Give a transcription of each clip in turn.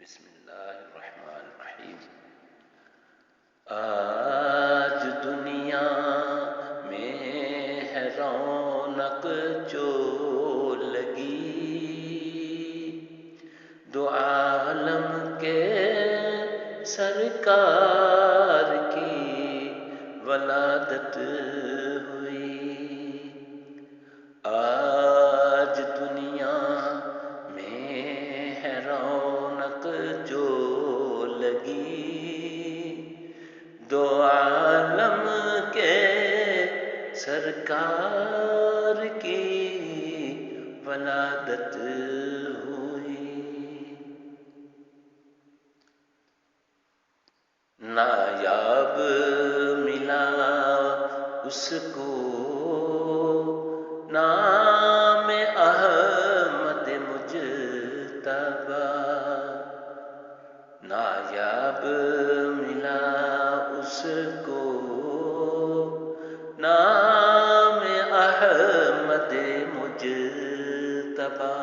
بسم اللہ الرحمن الرحیم۔ آج دنیا میں ہے رونق جو لگی، دو عالم کے سرکار کی ولادت ہوئی۔ آج دنیا میں ہے رونق جو لگی، دو عالم کے سرکار کی ولادت ہوئی۔ نایاب ملا اس کو نام احمد مجتبی، نایاب ملا اس کو نام احمد مجتبی،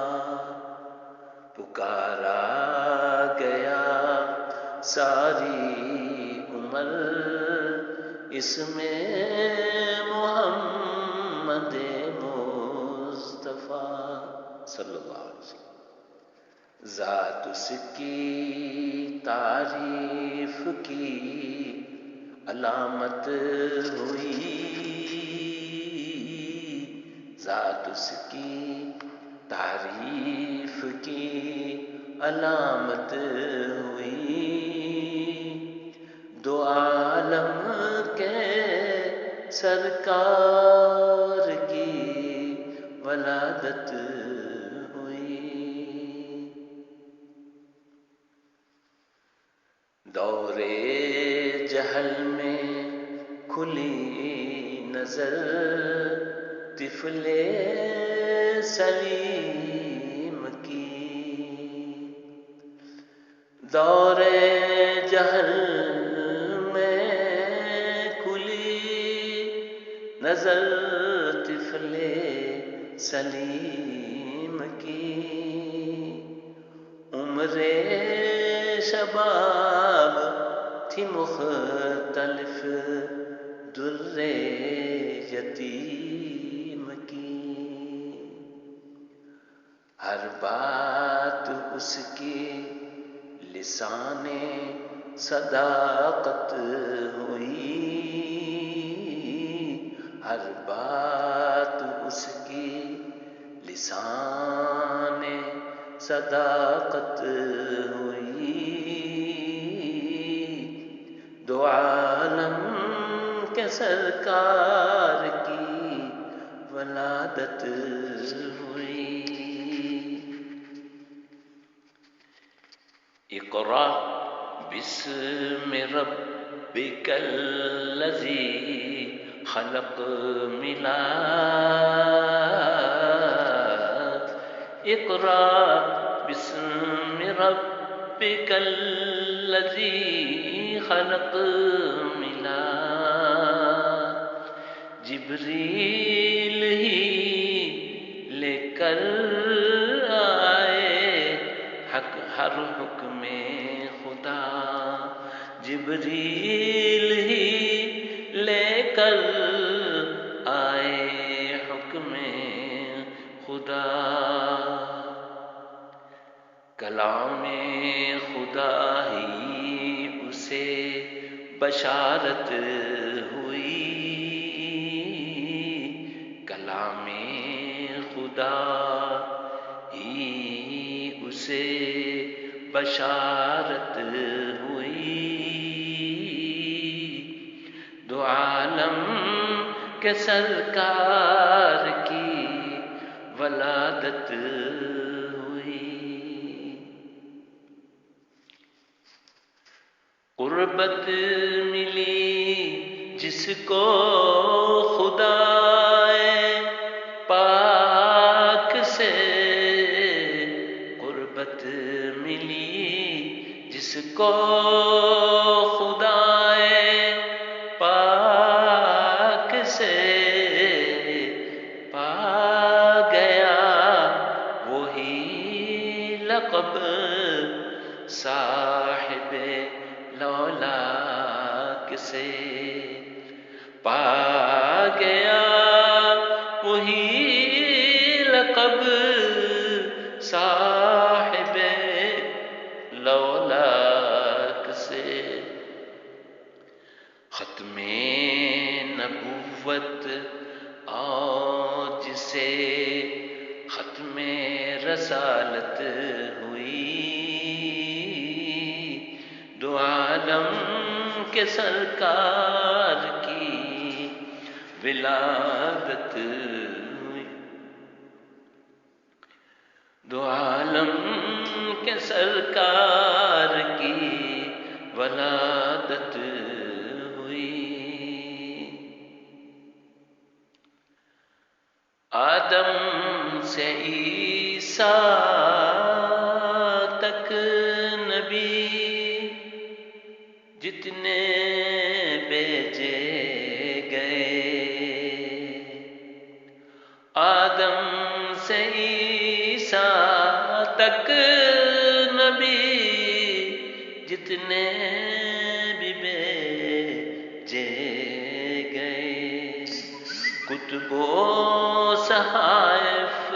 پکارا گیا ساری عمر اس میں محمد مصطفیٰ صلی اللہ علیہ وسلم۔ ذات اس کی تعریف کی علامت ہوئی، ذات اس کی تعریف کی علامت ہوئی، دو عالم کے سرکار کی ولادت ہوئی۔ دور جہل میں کھلی نظر طفل سلیم کی، دور جہل میں کھلی نظر طفل سلیم کی، عمر شباب تھی مختلف در یتیم کی، ہر بات اس کی لسان صداقت ہوئی، ہر بات اس کی لسان صداقت ہوئی، دو عالم کے سرکار کی ولادت ہوئی۔ اقرأ بسم ربک الذی خلق ملا، اقرأ بسم ربک الذی خلق ملا، جبریل ہی لے کر آئے حق ہر حکم خدا، جبریل ہی لے کر آئے حکم خدا، کلام خدا ہی اسے بشارت ہوئی، کلام خدا ہی اسے بشارت ہوئی، دو عالم کے سرکار کی ولادت ہوئی۔ قربت ملی جس کو خدا پاک سے، قربت ملی جس کو خدا پاک سے، پا گیا وہی لقب صاحب لولاک سے پا گیا وہی لقب صاحب لولاک سے ختم نبوت آج سے ختم رسالت ہوئی دو عالم کے سرکار کی ولادت ہوئی دو عالم کے سرکار کی ولادت ہوئی آدم سے عیسیٰ تک نبی جتنے بھیجے گئے آدم سے عیسیٰ تک نبی جتنے بھی بھیجے گئے کتب و صحائف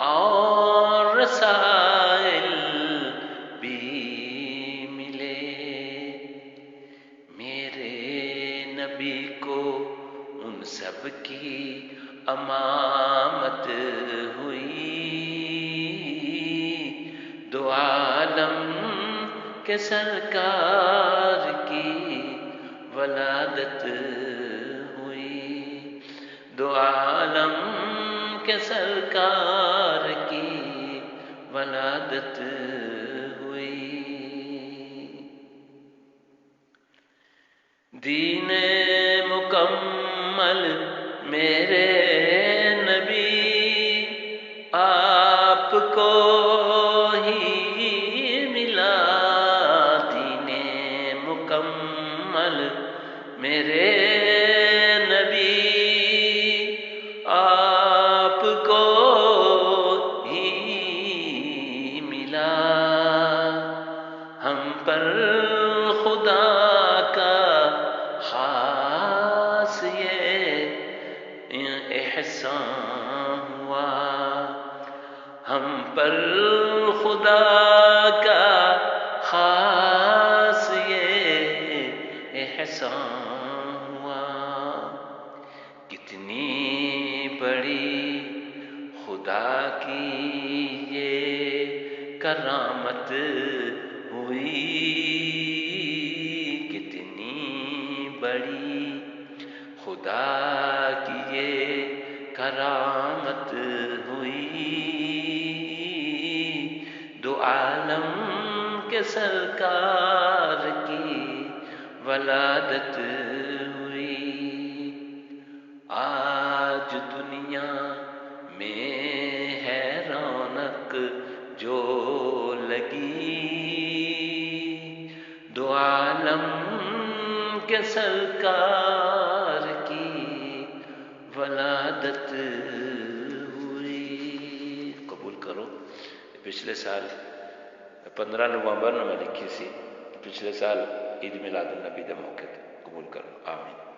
اور رسائل بھی ملے میرے نبی کو ان سب کی امامت ہوئی دو عالم کے سرکار کی ولادت ہوئی دو عالم کے سرکار کی ولادت ہوئی دین مکمل میرے نبی آپ کو ہی ملا دین مکمل میرے نبی آپ کو ہی ملا ہم پر خدا کا خاص یہ احسان ہوا ہم پر خدا کا خاص یہ احسان ہوا کتنی بڑی خدا کی یہ کرامت ہوئی کتنی بڑی خدا کی یہ کرامت ہوئی دو عالم کے سرکار کی ولادت ہوئی آج دنیا میں ہے رونق جو لگی دو عالم کے سرکار کی ولادت ہوئی قبول کرو پچھلے سال 15 نومبر میں لکھی سی پچھلے سال عید میلاد النبی دے موقع تے قبول کرو آمین